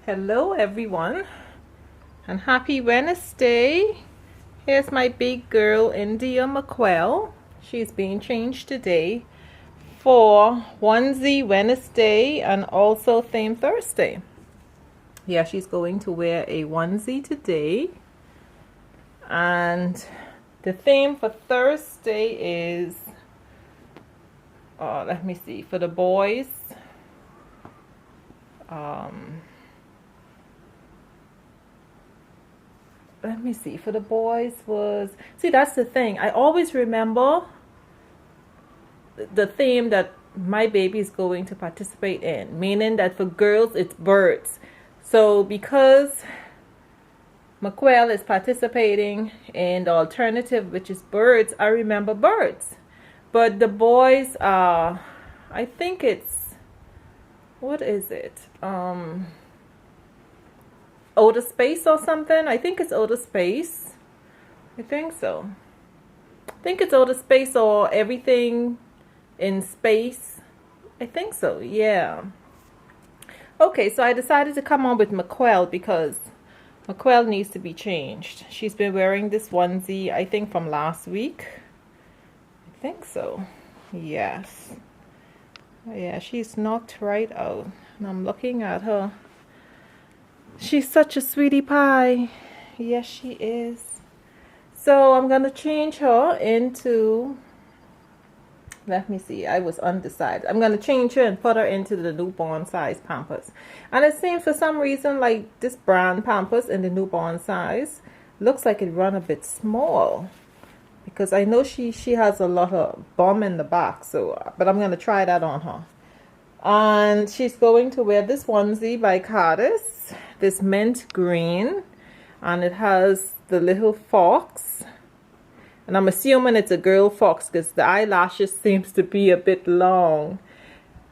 Hello everyone and happy Wednesday. Here's my big girl India McQuell. She's being changed today for onesie Wednesday and also theme Thursday. Yeah, she's going to wear a onesie today, and the theme for Thursday is let me see, for the boys, let me see, for the boys was, see, that's the thing, I always remember the theme that my baby is going to participate in, meaning that for girls it's birds. So because McQuell is participating in the alternative, which is birds, I remember birds. But the boys are, I think it's, what is it, outer space or something. I think it's outer space. I think so. I think it's outer space or everything in space. I think so, yeah. Okay, so I decided to come on with McQuell because McQuell needs to be changed. She's been wearing this onesie, I think, from last week. I think so. Yes. Yeah, she's knocked right out. And I'm looking at her. She's such a sweetie pie. Yes, she is. So I'm going to change her into, let me see, I was undecided. I'm going to change her and put her into the newborn size Pampers. And it seems for some reason like this brand Pampers in the newborn size looks like it run a bit small. Because I know she has a lot of bum in the back. So, but I'm going to try that on her. And she's going to wear this onesie by Cardis. This mint green, and it has the little fox, and I'm assuming it's a girl fox because the eyelashes seems to be a bit long,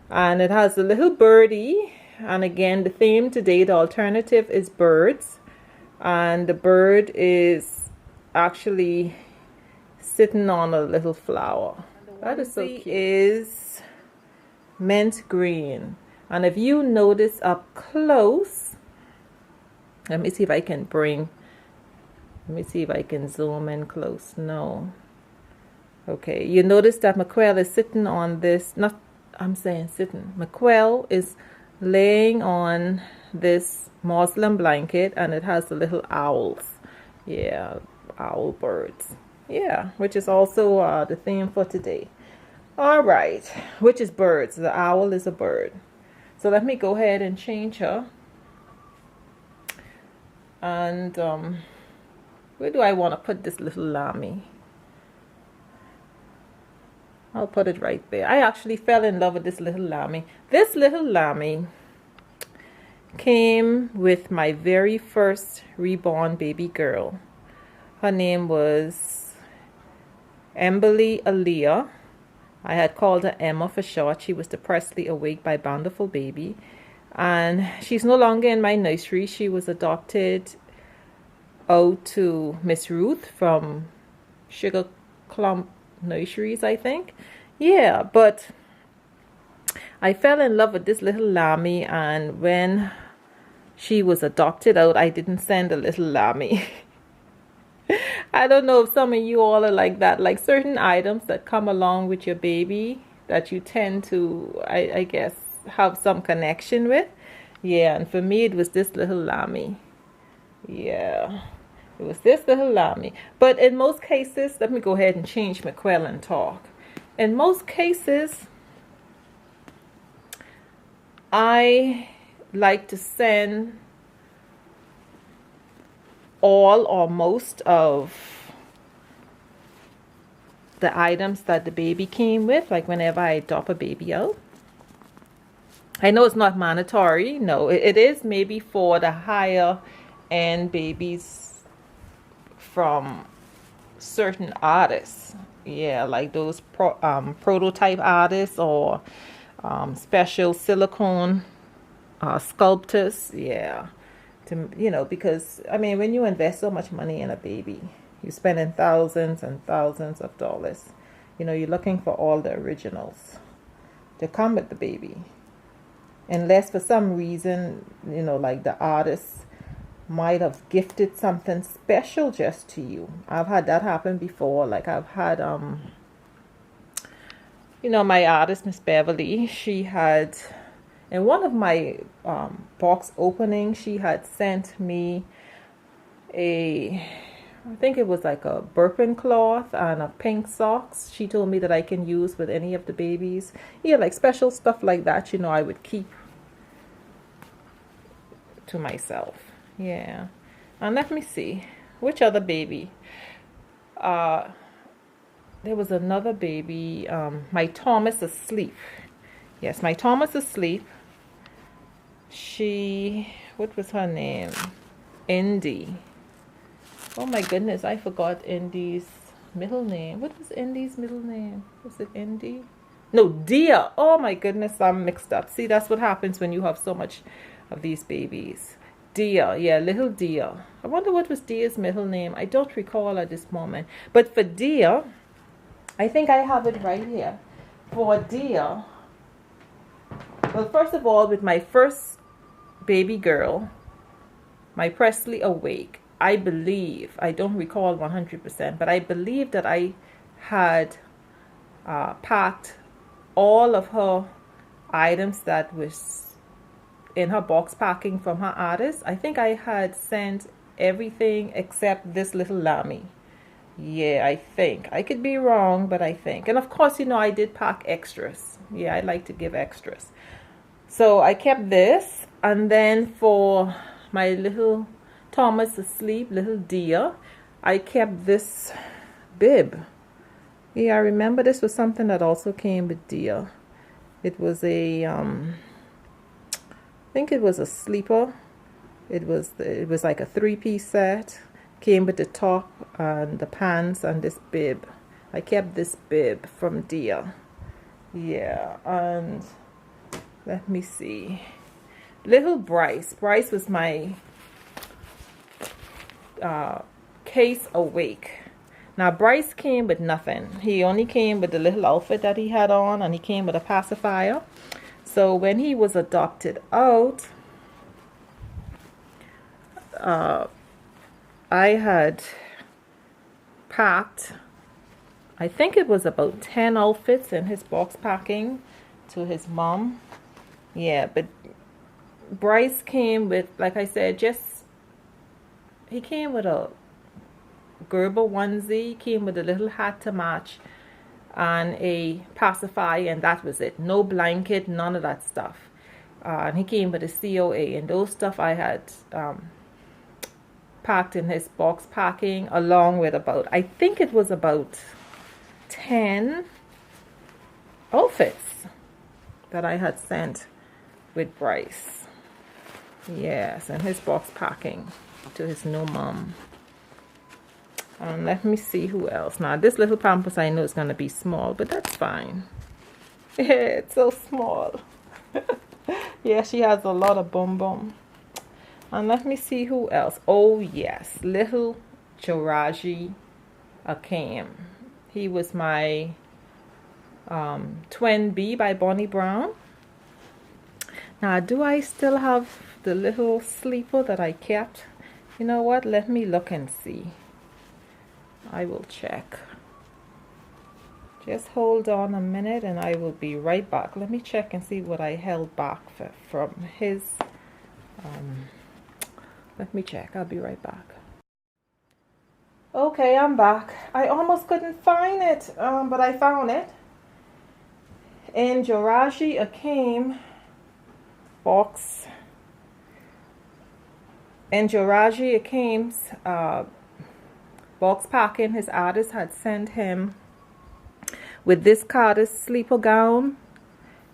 and it has a little birdie. And again, the theme today, the alternative, is birds, and the bird is actually sitting on a little flower. That is so cute. Is mint green, and if you notice up close, let me see if I can zoom in close. No. Okay, you notice that McQuell is sitting on this, McQuell is laying on this muslin blanket, and it has the little owls. Yeah, owl birds. Yeah, which is also the theme for today. All right, which is birds. The owl is a bird. So let me go ahead and change her. And where do I want to put this little lammy? I'll put it right there. I actually fell in love with this little lammy. This little lammy came with my very first reborn baby girl. Her name was Emily Aaliyah. I had called her Emma for short. She was the Presley Awake by Bountiful Baby. And she's no longer in my nursery. She was adopted out to Miss Ruth from Sugar Clump Nurseries, I think. Yeah, but I fell in love with this little lammy, and when she was adopted out, I didn't send a little lammy. I don't know if some of you all are like that, like certain items that come along with your baby that you tend to, I guess, have some connection with. Yeah, and for me it was this little lammy. Yeah, it was this little lammy. But in most cases, let me go ahead and change McQuell and talk. In most cases, I like to send all or most of the items that the baby came with, like whenever I adopt a baby out. I know it's not mandatory. No, it is maybe for the higher end babies from certain artists. Yeah, like those prototype artists or special silicone sculptors. Yeah, because I mean, when you invest so much money in a baby, you're spending thousands and thousands of dollars. You're looking for all the originals to come with the baby. unless for some reason, you know, like the artist might have gifted something special just to you. I've had that happen before. Like I've had you know, my artist Miss Beverly, she had in one of my box openings, she had sent me I think it was like a burping cloth and a pink socks. She told me that I can use with any of the babies. Yeah, like special stuff like that, you know, I would keep to myself. Yeah. And let me see, which other baby? There was another baby, my Thomas asleep. Yes, my Thomas asleep. She, what was her name? Indie. Oh my goodness, I forgot Indie's middle name. What was Indie's middle name? Was it Indie? No, Dia. Oh my goodness, I'm mixed up. See, that's what happens when you have so much of these babies. Dia, yeah, little Dia. I wonder what was Dia's middle name. I don't recall at this moment. But for Dia, I think I have it right here. For Dia, well, first of all, with my first baby girl, my Presley Awake, I believe, I don't recall 100%, but I believe that I had packed all of her items that was in her box packing from her artist. I think I had sent everything except this little lammy. Yeah, I think. I could be wrong, but I think. And of course, you know, I did pack extras. Yeah, I like to give extras. So I kept this. And then for my little Thomas asleep, little Dia, I kept this bib. Yeah, I remember this was something that also came with Dia. It was a, I think it was a sleeper. It was like a 3-piece set. Came with the top and the pants and this bib. I kept this bib from Dia. Yeah, and let me see. Little Bryce. Bryce was my case awake. Now Bryce came with nothing. He only came with the little outfit that he had on, and he came with a pacifier. So when he was adopted out, I had packed, I think it was about 10 outfits in his box packing to his mom. Yeah, but Bryce came with, like I said, he came with a Gerber onesie, came with a little hat to match, and a pacifier, and that was it. No blanket, none of that stuff. And he came with a COA, and those stuff I had packed in his box packing, along with about, I think it was about 10 outfits that I had sent with Bryce. Yes, and his box packing to his new mom. And let me see who else. Now this little Pampers I know is going to be small, but that's fine. Yeah, it's so small. Yeah, she has a lot of boom boom. And let me see who else. Oh yes, little Jaraji Akim. He was my Twin B by Bonnie Brown. Now, do I still have the little sleeper that I kept? You know what? Let me look and see. I will check. Just hold on a minute and I will be right back. Let me check and see what I held back from his. Let me check. I'll be right back. Okay, I'm back. I almost couldn't find it, but I found it. In Jaraji Akim box. In Jaraji Akim's box packing, his artist had sent him with this Carter's sleeper gown.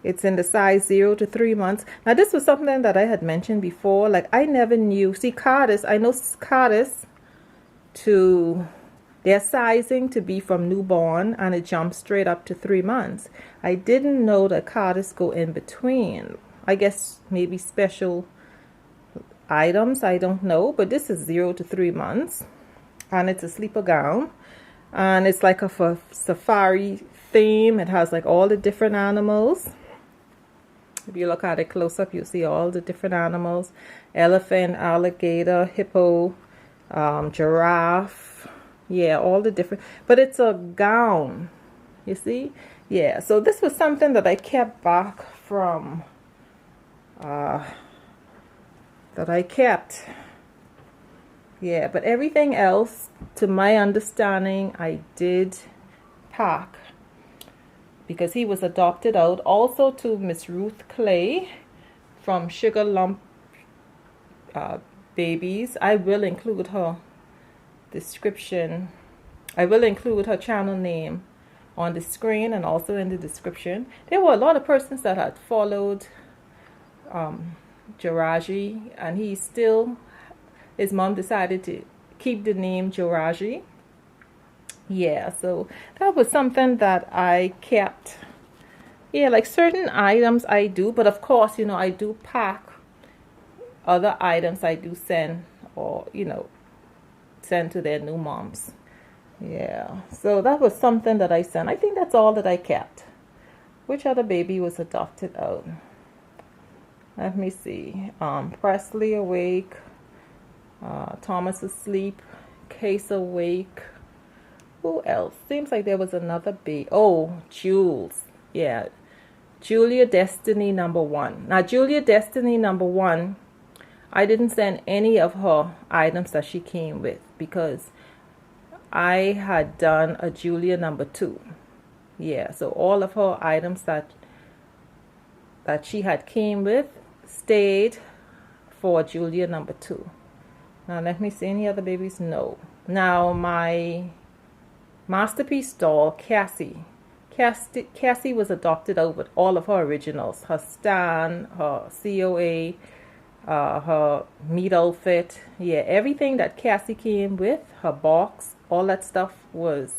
It's in the size 0 to 3 months. Now this was something that I had mentioned before. Like I never knew. See, Carter's, I know Carter's to their sizing to be from newborn, and it jumps straight up to 3 months. I didn't know that Carter's go in between. I guess maybe special items, I don't know, but this is 0 to 3 months, and it's a sleeper gown, and it's like a safari theme. It has like all the different animals. If you look at it close up, you see all the different animals: elephant, alligator, hippo, giraffe. Yeah, all the different. But it's a gown. You see? Yeah. So this was something that I kept back from. That I kept. Yeah, but everything else, to my understanding, I did pack, because he was adopted out. Also to Miss Ruth Clay from Sugar Lump Babies. I will include her description. I will include her channel name on the screen and also in the description. There were a lot of persons that had followed Jiraji, and his mom decided to keep the name Jiraji. Yeah, so that was something that I kept. Yeah, like certain items I do, but of course, I do pack other items. I do send, or send to their new moms. Yeah, so that was something that I sent. I think that's all that I kept. Which other baby was adopted out? Let me see. Presley awake. Thomas asleep. Case awake. Who else? Seems like there was another baby. Oh, Jules. Yeah. Julia Destiny #1. Now, Julia Destiny #1, I didn't send any of her items that she came with, because I had done a Julia #2. Yeah, so all of her items that she had came with stayed for Julia #2. Now let me see, any other babies? No. Now my masterpiece doll, Cassie was adopted out with all of her originals: her stand, her COA, her meat outfit. Yeah, everything that Cassie came with, her box, all that stuff was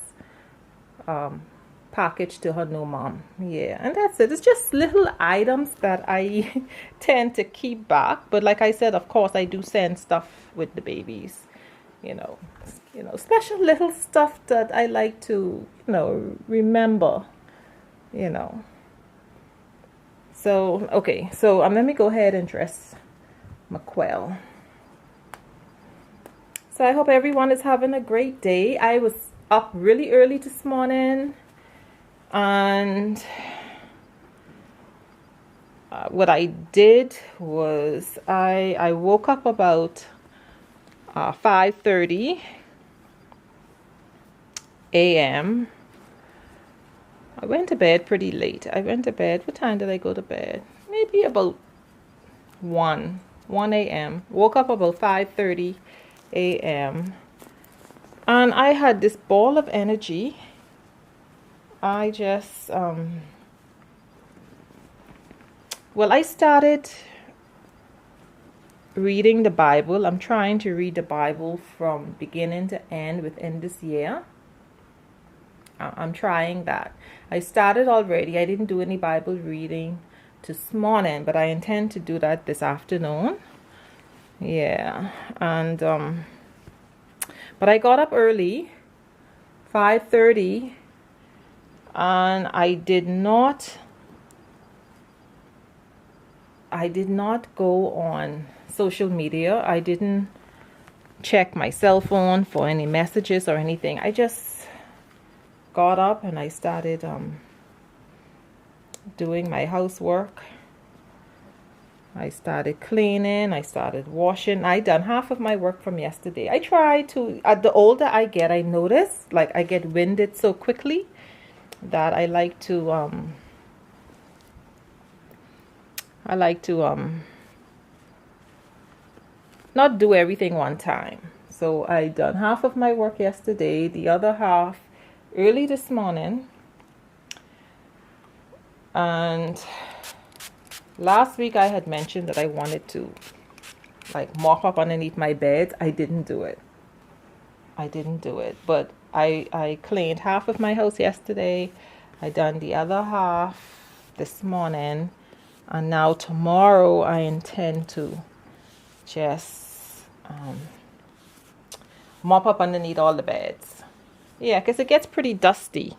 packaged to her new mom. Yeah, and that's it. It's just little items that I tend to keep back, but like I said, of course I do send stuff with the babies, special little stuff that I like to remember. So okay, so let me go ahead and dress McQuell. So I hope everyone is having a great day. I was up really early this morning, and what I did was I woke up about 5:30 a.m. I went to bed pretty late. What time did I go to bed? Maybe about 1 a.m. Woke up about 5:30 a.m. and I had this ball of energy. I just I started reading the Bible. I'm trying to read the Bible from beginning to end within this year. I'm trying that. I started already. I didn't do any Bible reading this morning, but I intend to do that this afternoon. Yeah, and but I got up early, 5:30, and I did not go on social media. I didn't check my cell phone for any messages or anything. I just got up and I started doing my housework. I started cleaning, I started washing. I done half of my work from yesterday. I try to, the older I get, I notice, like I get winded so quickly that I like to not do everything one time. So I done half of my work yesterday, the other half early this morning. And last week I had mentioned that I wanted to like mop up underneath my bed. I didn't do it. But I cleaned half of my house yesterday. I done the other half this morning. And now tomorrow I intend to just mop up underneath all the beds. Yeah, because it gets pretty dusty,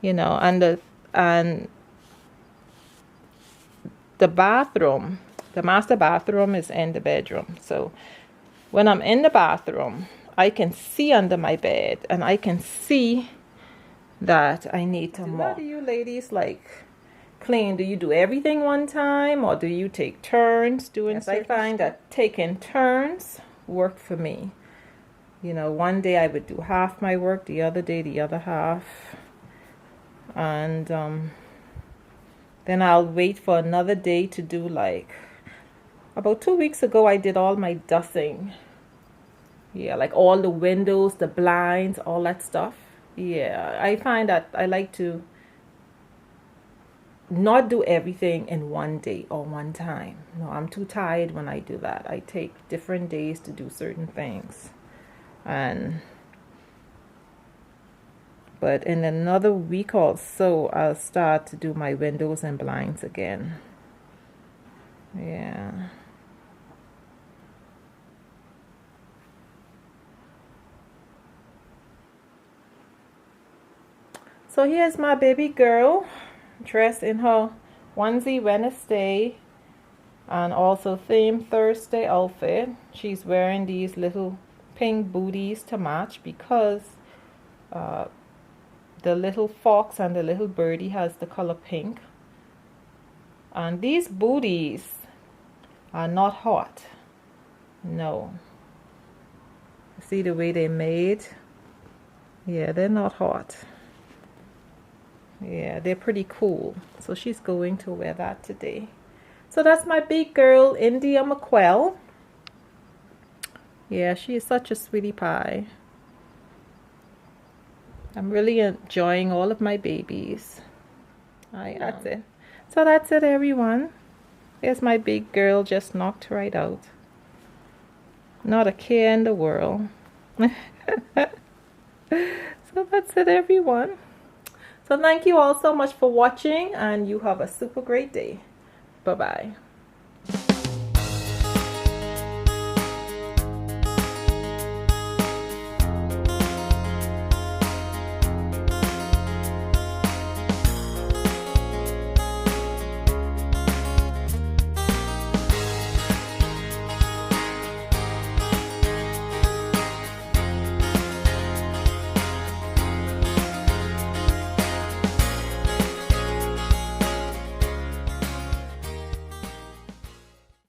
and the the bathroom, the master bathroom is in the bedroom. So when I'm in the bathroom, I can see under my bed and I can see that I need to mop. How do you ladies like clean? Do you do everything one time or do you take turns doing? Yes, I find that taking turns work for me. You know, one day I would do half my work, the other day the other half. And then I'll wait for another day to do, like, about 2 weeks ago I did all my dusting. Yeah, like all the windows, the blinds, all that stuff. Yeah, I find that I like to not do everything in one day or one time. No, I'm too tired when I do that. I take different days to do certain things. But in another week or so, I'll start to do my windows and blinds again. Yeah. So here's my baby girl dressed in her onesie Wednesday and also theme Thursday outfit. She's wearing these little pink booties to match because the little fox and the little birdie has the color pink. And these booties are not hot. No. See the way they're made? Yeah, they're not hot. Yeah, they're pretty cool. So she's going to wear that today. So that's my big girl, Indie McQuell. Yeah, she is such a sweetie pie. I'm really enjoying all of my babies. Alright, that's it. So that's it, everyone. Here's my big girl just knocked right out. Not a care in the world. So that's it, everyone. So thank you all so much for watching, and you have a super great day. Bye-bye.